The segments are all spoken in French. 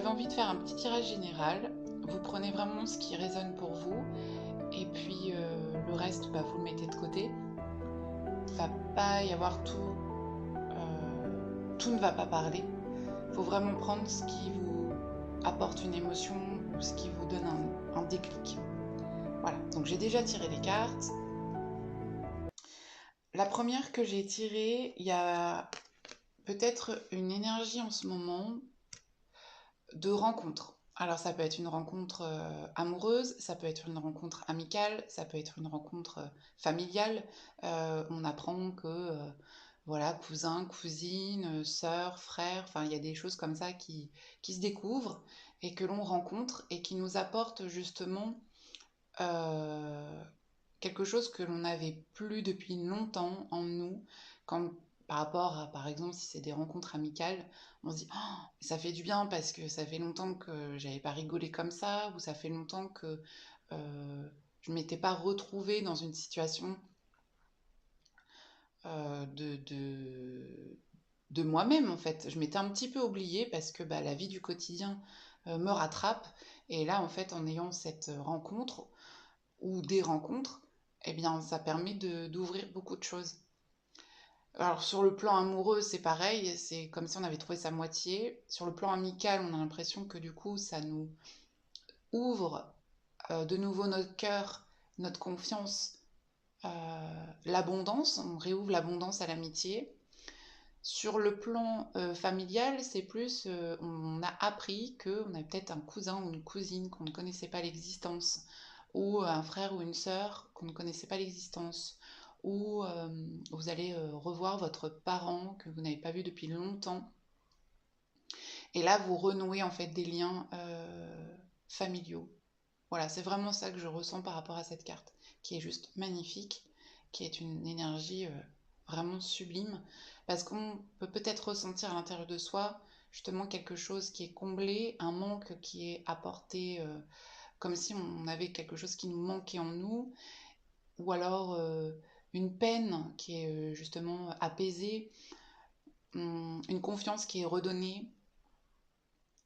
j'avais envie de faire un petit tirage général. Vous prenez vraiment ce qui résonne pour vous et puis le reste, bah, vous le mettez de côté. Il ne va pas y avoir tout, tout ne va pas parler. Il faut vraiment prendre ce qui vous apporte une émotion ou ce qui vous donne un déclic. Voilà, donc j'ai déjà tiré les cartes. La première que j'ai tirée, il y a peut-être une énergie en ce moment de rencontre. Alors ça peut être une rencontre amoureuse, ça peut être une rencontre amicale, ça peut être une rencontre familiale. On apprend que voilà, cousin, cousine, sœur, frère, enfin il y a des choses comme ça qui se découvrent et que l'on rencontre et qui nous apportent justement euh, quelque chose que l'on n'avait plus depuis longtemps en nous, quand, par rapport à, par exemple, si c'est des rencontres amicales, on se dit oh, ça fait du bien parce que ça fait longtemps que j'avais pas rigolé comme ça, ou ça fait longtemps que je m'étais pas retrouvée dans une situation euh, de, de, de moi-même en fait. Je m'étais un petit peu oubliée parce que bah, la vie du quotidien me rattrape. Et là, en fait, en ayant cette rencontre, ou des rencontres, eh bien, ça permet d'ouvrir beaucoup de choses. Alors, sur le plan amoureux, c'est pareil, c'est comme si on avait trouvé sa moitié. Sur le plan amical, on a l'impression que du coup, ça nous ouvre de nouveau notre cœur, notre confiance, l'abondance, on réouvre l'abondance à l'amitié. Sur le plan familial, c'est plus, on a appris qu'on a peut-être un cousin ou une cousine qu'on ne connaissait pas l'existence, ou un frère ou une sœur qu'on ne connaissait pas l'existence, ou vous allez revoir votre parent que vous n'avez pas vu depuis longtemps, et là vous renouez en fait des liens familiaux. Voilà, c'est vraiment ça que je ressens par rapport à cette carte, qui est juste magnifique, qui est une énergie vraiment sublime, parce qu'on peut peut-être ressentir à l'intérieur de soi justement quelque chose qui est comblé, un manque qui est apporté, comme si on avait quelque chose qui nous manquait en nous, ou alors une peine qui est justement apaisée, une confiance qui est redonnée.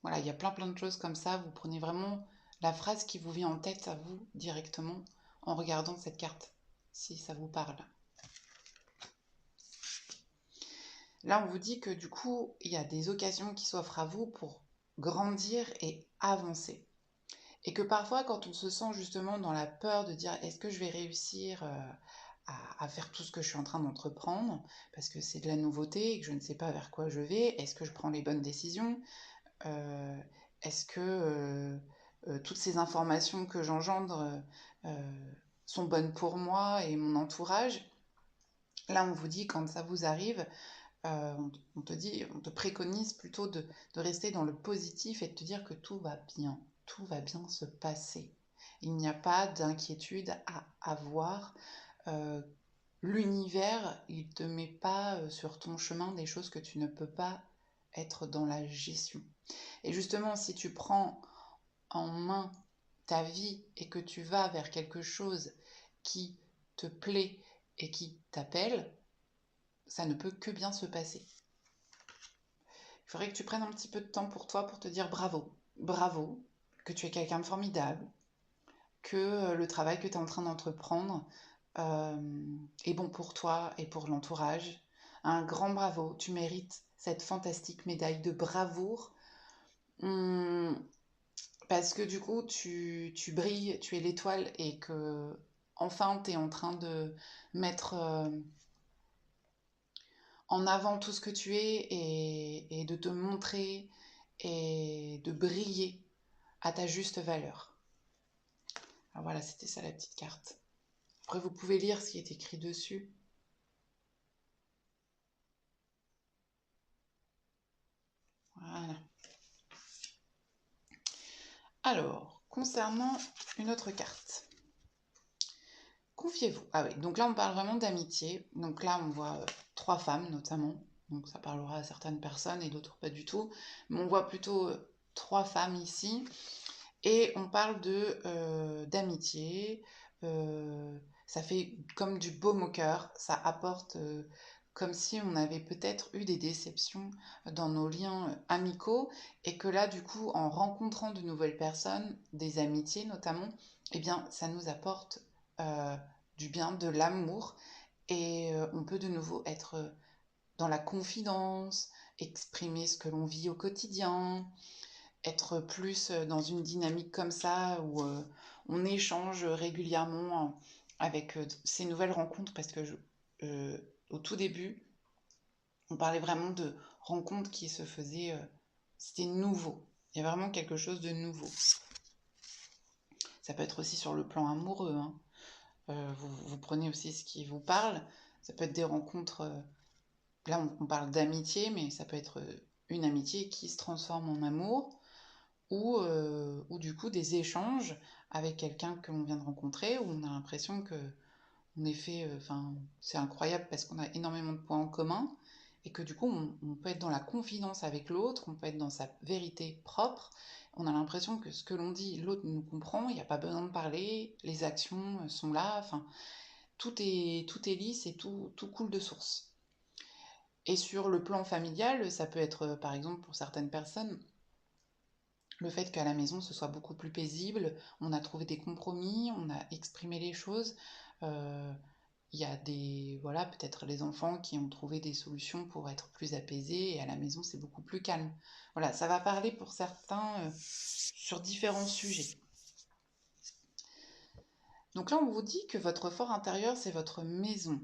Voilà, il y a plein de choses comme ça. Vous prenez vraiment la phrase qui vous vient en tête à vous directement en regardant cette carte, si ça vous parle. Là, on vous dit que du coup, il y a des occasions qui s'offrent à vous pour grandir et avancer. Et que parfois, quand on se sent justement dans la peur de dire est-ce que je vais réussir à faire tout ce que je suis en train d'entreprendre, parce que c'est de la nouveauté et que je ne sais pas vers quoi je vais, est-ce que je prends les bonnes décisions, euh, est-ce que toutes ces informations que j'engendre sont bonnes pour moi et mon entourage. Là, on vous dit, quand ça vous arrive, on te dit, on te préconise plutôt de rester dans le positif et de te dire que tout va bien se passer. Il n'y a pas d'inquiétude à avoir. Euh, L'univers, il ne te met pas sur ton chemin des choses que tu ne peux pas être dans la gestion. Et justement, si tu prends en main ta vie et que tu vas vers quelque chose qui te plaît et qui t'appelle, ça ne peut que bien se passer. Il faudrait que tu prennes un petit peu de temps pour toi pour te dire bravo, bravo, que tu es quelqu'un de formidable, que le travail que tu es en train d'entreprendre est bon pour toi et pour l'entourage. Un grand bravo, tu mérites cette fantastique médaille de bravoure. Hum, Parce que du coup, tu brilles, tu es l'étoile et que enfin, tu es en train de mettre en avant tout ce que tu es et de te montrer et de briller à ta juste valeur. Alors voilà, c'était ça la petite carte. Après, vous pouvez lire ce qui est écrit dessus. Voilà. Alors, concernant une autre carte. Confiez-vous. Ah oui, donc là on parle vraiment d'amitié. Donc là on voit trois femmes notamment. Donc ça parlera à certaines personnes et d'autres pas du tout. Mais on voit plutôt trois femmes ici. Et on parle d'amitié. Ça fait comme du baume au cœur. Ça apporte comme si on avait peut-être eu des déceptions dans nos liens amicaux et que là, du coup, en rencontrant de nouvelles personnes, des amitiés notamment, eh bien, ça nous apporte euh, du bien, de l'amour et on peut de nouveau être dans la confidence, exprimer ce que l'on vit au quotidien, être plus dans une dynamique comme ça où on échange régulièrement avec ces nouvelles rencontres parce que euh, au tout début, on parlait vraiment de rencontres qui se faisaient, c'était nouveau. Il y a vraiment quelque chose de nouveau. Ça peut être aussi sur le plan amoureux, hein. Vous prenez aussi ce qui vous parle. Ça peut être des rencontres, là on parle d'amitié, mais ça peut être une amitié qui se transforme en amour ou du coup des échanges avec quelqu'un que l'on vient de rencontrer où on a l'impression que on est fait, enfin c'est incroyable parce qu'on a énormément de points en commun et que du coup on peut être dans la confidence avec l'autre, on peut être dans sa vérité propre, on a l'impression que ce que l'on dit, l'autre nous comprend, il n'y a pas besoin de parler, les actions sont là, enfin tout est lisse et tout coule de source. Et sur le plan familial, ça peut être par exemple pour certaines personnes le fait qu'à la maison ce soit beaucoup plus paisible, on a trouvé des compromis, on a exprimé les choses. Euh, il y a voilà, peut-être les enfants qui ont trouvé des solutions pour être plus apaisés et à la maison c'est beaucoup plus calme. Voilà, ça va parler pour certains sur différents sujets. Donc là, on vous dit que votre fort intérieur, c'est votre maison.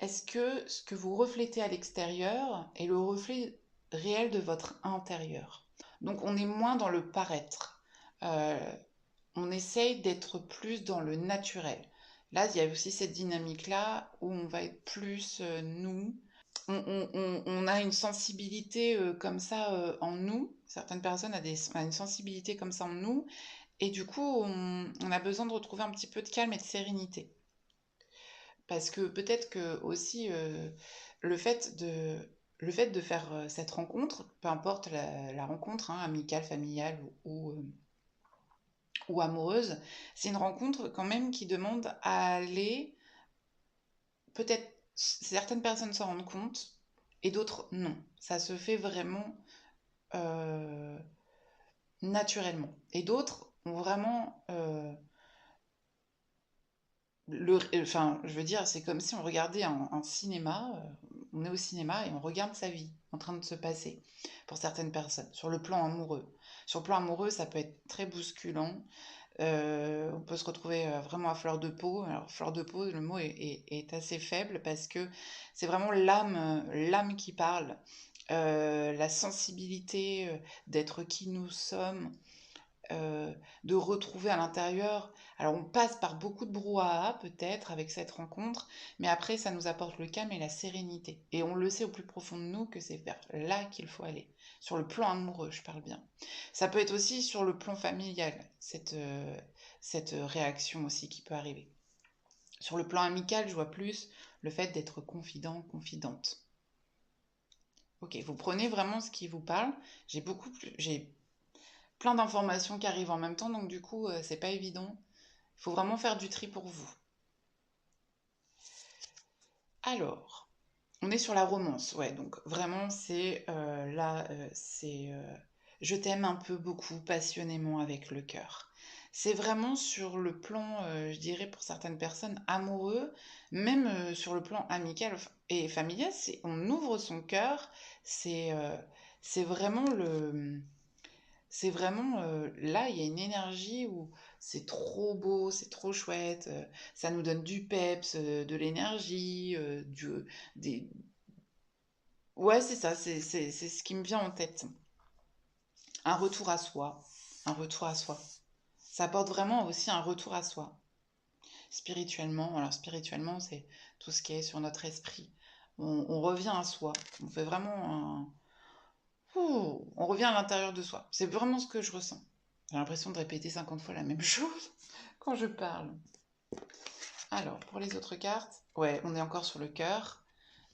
Est-ce que ce que vous reflétez à l'extérieur est le reflet réel de votre intérieur? Donc on est moins dans le paraître. Euh, on essaye d'être plus dans le naturel. Là, il y a aussi cette dynamique-là où on va être plus nous. On a une sensibilité comme ça en nous. Certaines personnes ont une sensibilité comme ça en nous. Et du coup, on a besoin de retrouver un petit peu de calme et de sérénité. Parce que peut-être que aussi le fait de, le fait de faire cette rencontre, peu importe la rencontre, hein, amicale, familiale ou amoureuse, c'est une rencontre quand même qui demande à aller, peut-être certaines personnes s'en rendent compte et d'autres non. Ça se fait vraiment euh, naturellement. Et d'autres ont vraiment enfin, je veux dire, c'est comme si on regardait un cinéma, on est au cinéma et on regarde sa vie en train de se passer pour certaines personnes, sur le plan amoureux. Sur le plan amoureux, ça peut être très bousculant. On peut se retrouver vraiment à fleur de peau. Alors, fleur de peau, le mot est assez faible parce que c'est vraiment l'âme qui parle. La sensibilité d'être qui nous sommes, euh, de retrouver à l'intérieur. Alors on passe par beaucoup de brouhaha peut-être avec cette rencontre, mais après ça nous apporte le calme et la sérénité. Et on le sait au plus profond de nous que c'est vers là qu'il faut aller. Sur le plan amoureux, je parle bien. Ça peut être aussi sur le plan familial, cette réaction aussi qui peut arriver. Sur le plan amical, je vois plus le fait d'être confident, confidente. Ok, vous prenez vraiment ce qui vous parle. J'ai plein d'informations qui arrivent en même temps, donc du coup, c'est pas évident. Il faut vraiment faire du tri pour vous. Alors, on est sur la romance, ouais, donc vraiment, c'est là, c'est je t'aime un peu beaucoup, passionnément avec le cœur. C'est vraiment sur le plan, je dirais pour certaines personnes, amoureux, même sur le plan amical et familial, on ouvre son cœur, c'est c'est vraiment le, c'est vraiment là, il y a une énergie où c'est trop beau, c'est trop chouette, ça nous donne du peps, de l'énergie, des... Ouais, c'est ça, c'est ce qui me vient en tête. Un retour à soi, un retour à soi. Ça apporte vraiment aussi un retour à soi. Spirituellement, alors spirituellement, c'est tout ce qui est sur notre esprit. On revient à soi, on fait vraiment un... Ouh, on revient à l'intérieur de soi. C'est vraiment ce que je ressens. J'ai l'impression de répéter 50 fois la même chose quand je parle. Alors, pour les autres cartes, ouais, on est encore sur le cœur.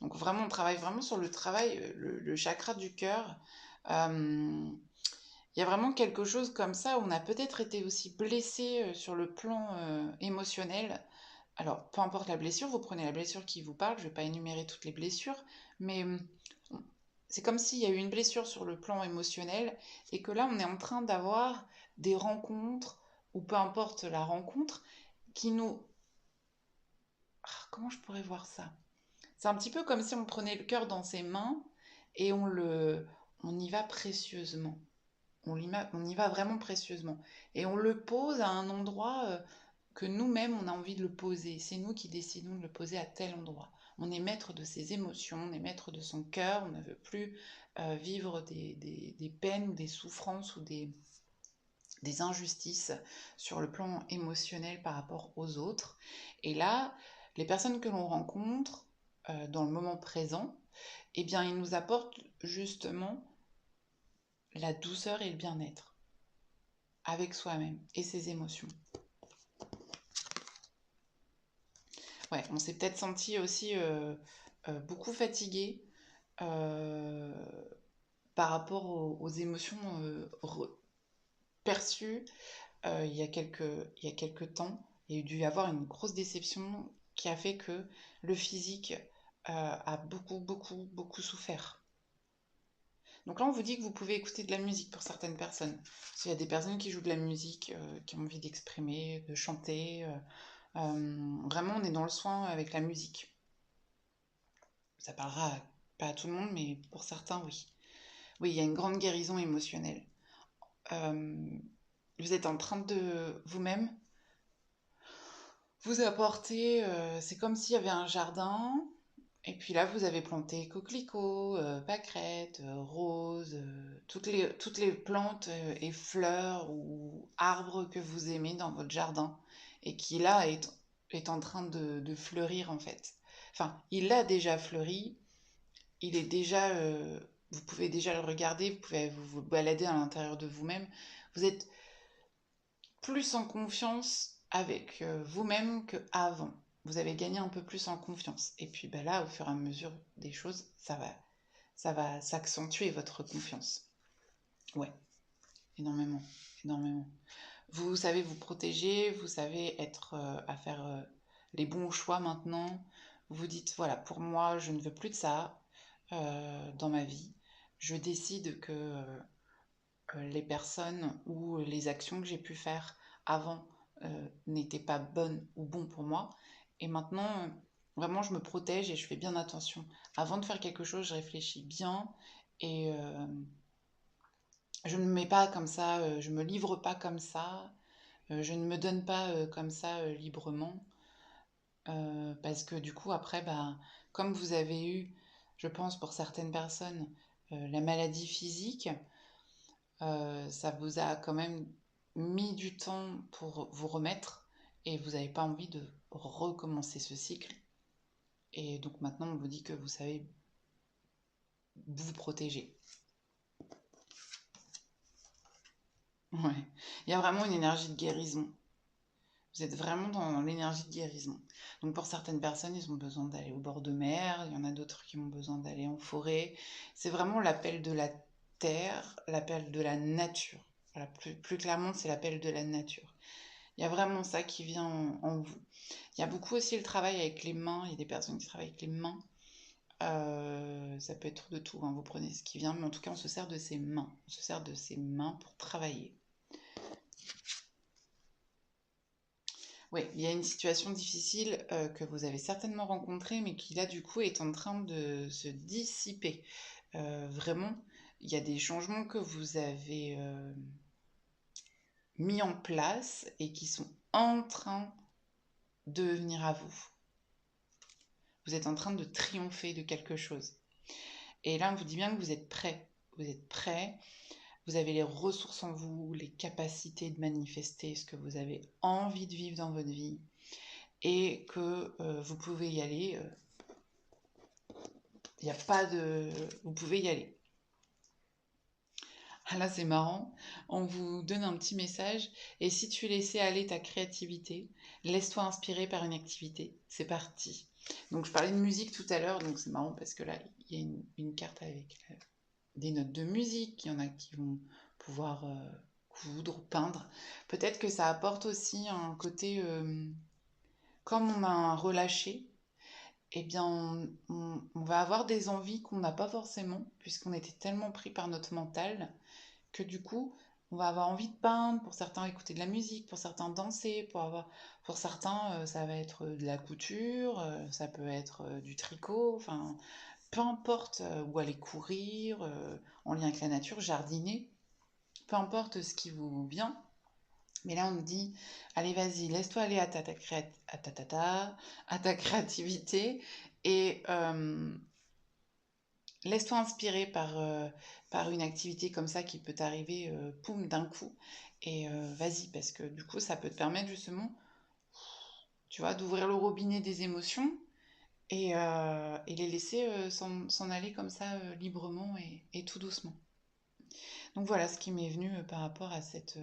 Donc vraiment, on travaille vraiment sur le travail, le chakra du cœur. Euh, Il y a vraiment quelque chose comme ça où on a peut-être été aussi blessé sur le plan émotionnel Alors, peu importe la blessure, vous prenez la blessure qui vous parle, je ne vais pas énumérer toutes les blessures, mais c'est comme s'il y a eu une blessure sur le plan émotionnel et que là, on est en train d'avoir des rencontres, ou peu importe la rencontre, qui nous... comment je pourrais voir ça? C'est un petit peu comme si on prenait le cœur dans ses mains et on y va précieusement. On y va vraiment précieusement. Et on le pose à un endroit que nous-mêmes, on a envie de le poser. C'est nous qui décidons de le poser à tel endroit. On est maître de ses émotions, on est maître de son cœur, on ne veut plus vivre des peines, des souffrances ou des injustices sur le plan émotionnel par rapport aux autres. Et là, les personnes que l'on rencontre dans le moment présent, eh bien, ils nous apportent justement la douceur et le bien-être avec soi-même et ses émotions. Ouais, on s'est peut-être senti aussi beaucoup fatigué euh, par rapport aux émotions perçues il y a quelques temps. Il y a dû y avoir une grosse déception qui a fait que le physique a beaucoup souffert. Donc là, on vous dit que vous pouvez écouter de la musique pour certaines personnes. Parce qu'il y a des personnes qui jouent de la musique, qui ont envie d'exprimer, de chanter. Vraiment, on est dans le soin avec la musique. Ça parlera pas à tout le monde, mais pour certains, oui. Oui, il y a une grande guérison émotionnelle. Euh, vous êtes en train de vous-même vous apporter, c'est comme s'il y avait un jardin, et puis là, vous avez planté coquelicots, pâquerettes, roses, toutes les plantes et fleurs ou arbres que vous aimez dans votre jardin, et qui là est en train de fleurir en fait. Enfin, il a déjà fleuri, il est déjà, vous pouvez déjà le regarder, vous pouvez vous balader à l'intérieur de vous-même. Vous êtes plus en confiance avec vous-même qu'avant. Vous avez gagné un peu plus en confiance. Et puis bah là, au fur et à mesure des choses, ça va s'accentuer votre confiance. Ouais, énormément, énormément. Vous savez vous protéger, vous savez être à faire les bons choix maintenant. Vous dites voilà, pour moi, je ne veux plus de ça dans ma vie. Je décide que les personnes ou les actions que j'ai pu faire avant n'étaient pas bonnes ou bons pour moi. Et maintenant, vraiment, je me protège et je fais bien attention. Avant de faire quelque chose, je réfléchis bien et je ne me mets pas comme ça, je me livre pas comme ça, je ne me donne pas comme ça librement. Parce que du coup, après, bah, comme vous avez eu, je pense pour certaines personnes, la maladie physique, ça vous a quand même mis du temps pour vous remettre et vous n'avez pas envie de recommencer ce cycle. Et donc maintenant, on vous dit que vous savez vous protéger. Ouais. Il y a vraiment une énergie de guérison. Vous êtes vraiment dans l'énergie de guérison. Donc pour certaines personnes, ils ont besoin d'aller au bord de mer, il y en a d'autres qui ont besoin d'aller en forêt. C'est vraiment l'appel de la terre, l'appel de la nature. Voilà, plus clairement, c'est l'appel de la nature. Il y a vraiment ça qui vient en vous. Il y a beaucoup aussi le travail avec les mains. Il y a des personnes qui travaillent avec les mains. Ça peut être de tout, hein, vous prenez ce qui vient, mais en tout cas, on se sert de ses mains. On se sert de ses mains pour travailler. Oui, il y a une situation difficile que vous avez certainement rencontrée, mais qui là, du coup, est en train de se dissiper. Vraiment, il y a des changements que vous avez mis en place et qui sont en train de venir à vous. Vous êtes en train de triompher de quelque chose. Et là, on vous dit bien que vous êtes prêt. Vous êtes prêt. Vous avez les ressources en vous, les capacités de manifester ce que vous avez envie de vivre dans votre vie. Et que vous pouvez y aller. Il n'y a pas de... Vous pouvez y aller. Ah là, c'est marrant. On vous donne un petit message. Et si tu laissais aller ta créativité, laisse-toi inspirer par une activité. C'est parti. Donc, je parlais de musique tout à l'heure. Donc, c'est marrant parce que là, il y a une carte avec des notes de musique. Il y en a qui vont pouvoir coudre, peindre. Peut-être que ça apporte aussi un côté comme on a un relâché, eh bien, on va avoir des envies qu'on n'a pas forcément, puisqu'on était tellement pris par notre mental, que du coup, on va avoir envie de peindre, pour certains écouter de la musique, pour certains danser, pour certains ça va être de la couture, ça peut être du tricot, enfin, peu importe, ou aller courir, en lien avec la nature, jardiner, peu importe ce qui vous vient. Mais là, on nous dit, allez, vas-y, laisse-toi aller à ta créativité et laisse-toi inspirer par une activité comme ça qui peut t'arriver, poum, d'un coup. Et vas-y, parce que du coup, ça peut te permettre justement, tu vois, d'ouvrir le robinet des émotions et les laisser s'en aller comme ça librement et tout doucement. Donc voilà ce qui m'est venu par rapport à cette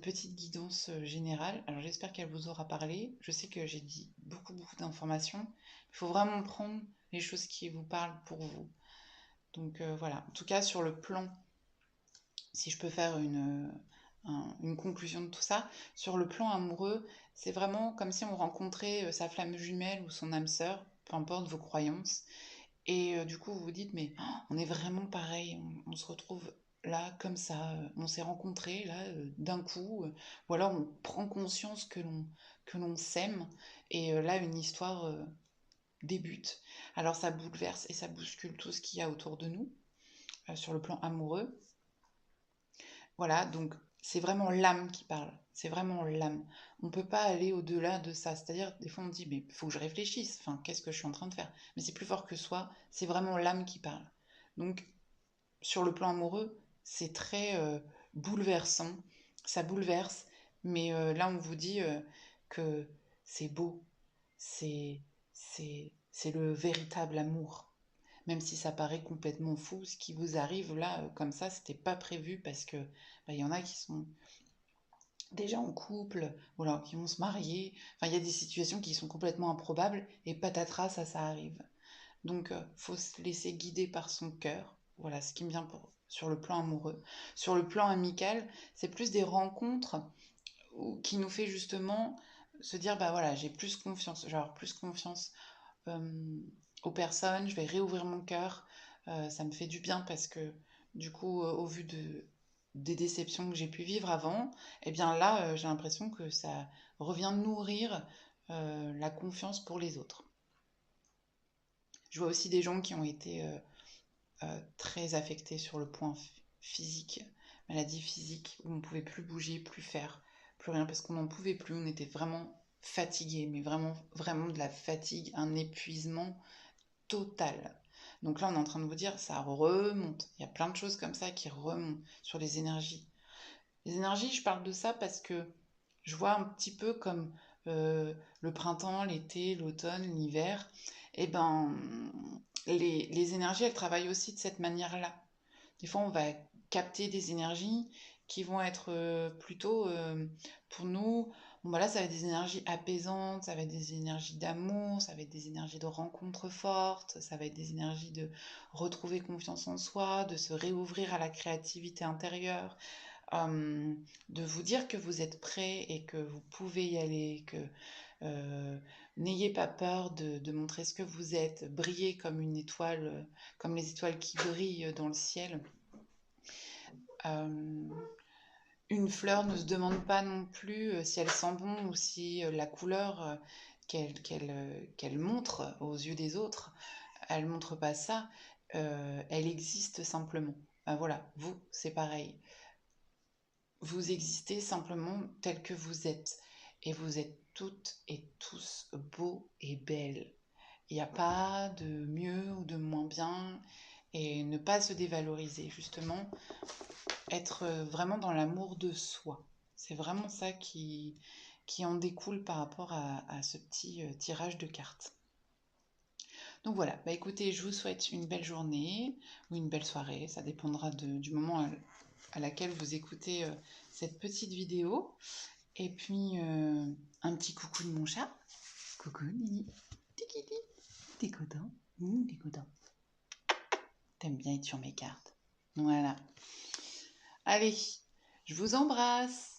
petite guidance générale. Alors j'espère qu'elle vous aura parlé. Je sais que j'ai dit beaucoup d'informations. Il faut vraiment prendre les choses qui vous parlent pour vous. Donc voilà, en tout cas sur le plan, si je peux faire une conclusion de tout ça, sur le plan amoureux, c'est vraiment comme si on rencontrait sa flamme jumelle ou son âme sœur, peu importe vos croyances. Et du coup, vous vous dites, mais oh, on est vraiment pareil, on se retrouve là, comme ça, on s'est rencontrés là, d'un coup, ou alors on prend conscience que l'on s'aime, et là, une histoire débute. Alors ça bouleverse et ça bouscule tout ce qu'il y a autour de nous, sur le plan amoureux. Voilà, donc c'est vraiment l'âme qui parle, c'est vraiment l'âme. On ne peut pas aller au-delà de ça. C'est-à-dire, des fois on dit, mais il faut que je réfléchisse, enfin, qu'est-ce que je suis en train de faire? Mais c'est plus fort que soi, c'est vraiment l'âme qui parle. Donc, sur le plan amoureux, c'est très bouleversant, ça bouleverse, mais là on vous dit que c'est beau, c'est, c'est le véritable amour. Même si ça paraît complètement fou, ce qui vous arrive là, comme ça, c'était pas prévu parce que bah, y en a qui sont déjà en couple, ou alors qui vont se marier. Enfin, il y a des situations qui sont complètement improbables et patatras, ça arrive. Donc, faut se laisser guider par son cœur. Voilà ce qui me vient sur le plan amoureux. Sur le plan amical, c'est plus des rencontres qui nous fait justement se dire, bah voilà, j'ai plus confiance, genre plus confiance euh, aux personnes, je vais réouvrir mon cœur. Ça me fait du bien parce que du coup, au vu des déceptions que j'ai pu vivre avant, et eh bien là, j'ai l'impression que ça revient nourrir la confiance pour les autres. Je vois aussi des gens qui ont été très affectés sur le point physique, maladie physique, où on ne pouvait plus bouger, plus faire, plus rien, parce qu'on n'en pouvait plus, on était vraiment fatigué, mais vraiment de la fatigue, un épuisement total. Donc là, on est en train de vous dire, ça remonte. Il y a plein de choses comme ça qui remontent sur les énergies. Les énergies, je parle de ça parce que je vois un petit peu comme le printemps, l'été, l'automne, l'hiver. Et ben, les énergies, elles travaillent aussi de cette manière-là. Des fois, on va capter des énergies qui vont être plutôt pour nous. Bon, bah là, ça va être des énergies apaisantes, ça va être des énergies d'amour, ça va être des énergies de rencontres fortes, ça va être des énergies de retrouver confiance en soi, de se réouvrir à la créativité intérieure, euh, de vous dire que vous êtes prêt et que vous pouvez y aller, que euh, n'ayez pas peur de montrer ce que vous êtes, briller comme une étoile, comme les étoiles qui brillent dans le ciel. Euh, une fleur ne se demande pas non plus si elle sent bon ou si la couleur qu'elle montre aux yeux des autres, elle montre pas ça, elle existe simplement. Ben voilà, vous, c'est pareil. Vous existez simplement tel que vous êtes. Et vous êtes toutes et tous beaux et belles. Il n'y a pas de mieux ou de moins bien. Et ne pas se dévaloriser, justement, être vraiment dans l'amour de soi. C'est vraiment ça qui en découle par rapport à ce petit tirage de cartes. Donc voilà, bah écoutez, je vous souhaite une belle journée ou une belle soirée, ça dépendra du moment à laquelle vous écoutez cette petite vidéo. Et puis un petit coucou de mon chat. Coucou Nini. Tikiti. T'es content? T'es content. T'aimes bien être sur mes cartes. Voilà. Allez, je vous embrasse.